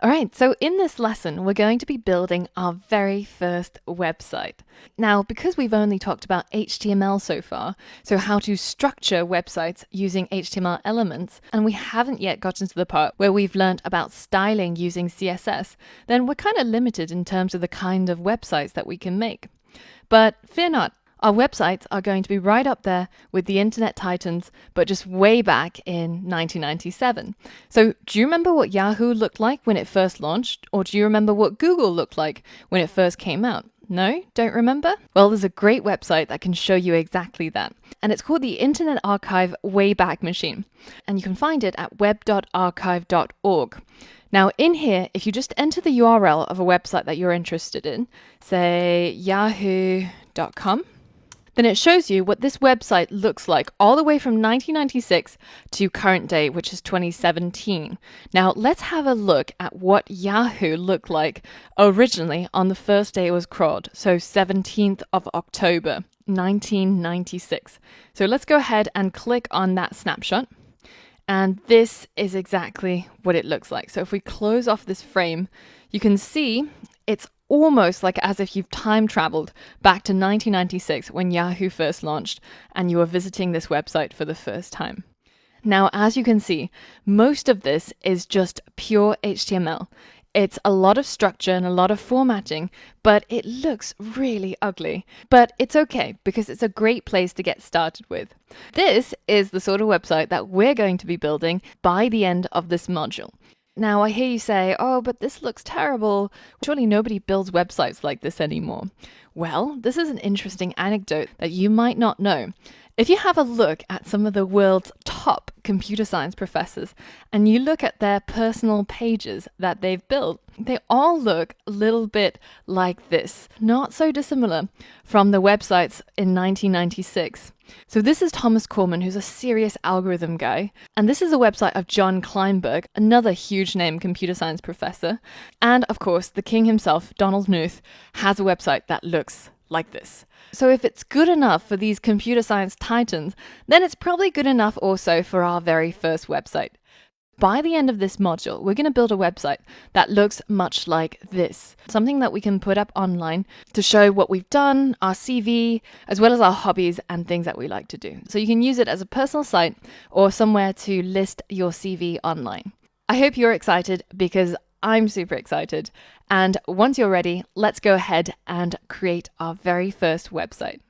All right, so in this lesson, we're going to be building our very first website. Now, because we've only talked about HTML so far, so how to structure websites using HTML elements, and we haven't yet gotten to the part where we've learned about styling using CSS, then we're kind of limited in terms of the kind of websites that we can make. But fear not, our websites are going to be right up there with the internet titans, but just way back in 1997. So, do you remember what Yahoo looked like when it first launched? Or do you remember what Google looked like when it first came out? No? Don't remember? Well, there's a great website that can show you exactly that. And it's called the Internet Archive Wayback Machine. And you can find it at web.archive.org. Now, in here, if you just enter the URL of a website that you're interested in, say yahoo.com, then it shows you what this website looks like all the way from 1996 to current day, which is 2017. Now, let's have a look at what Yahoo looked like originally on the first day it was crawled, so 17th of October, 1996. So let's go ahead and click on that snapshot. And this is exactly what it looks like. So if we close off this frame, you can see it's almost like as if you've time traveled back to 1996 when Yahoo first launched and you were visiting this website for the first time. Now, as you can see, most of this is just pure HTML. It's a lot of structure and a lot of formatting, but it looks really ugly. But it's okay because it's a great place to get started with. This is the sort of website that we're going to be building by the end of this module. Now, I hear you say, oh, but this looks terrible. Surely nobody builds websites like this anymore. Well, this is an interesting anecdote that you might not know. If you have a look at some of the world's top computer science professors and you look at their personal pages that they've built, they all look a little bit like this, not so dissimilar from the websites in 1996. So this is Thomas Corman, who's a serious algorithm guy, and this is a website of John Kleinberg, another huge name computer science professor, and of course the king himself, Donald Knuth, has a website that looks like this. So if it's good enough for these computer science titans, then it's probably good enough also for our very first website. By the end of this module, we're going to build a website that looks much like this. Something that we can put up online to show what we've done, our CV, as well as our hobbies and things that we like to do. So you can use it as a personal site or somewhere to list your CV online. I hope you're excited because I'm super excited. And once you're ready, let's go ahead and create our very first website.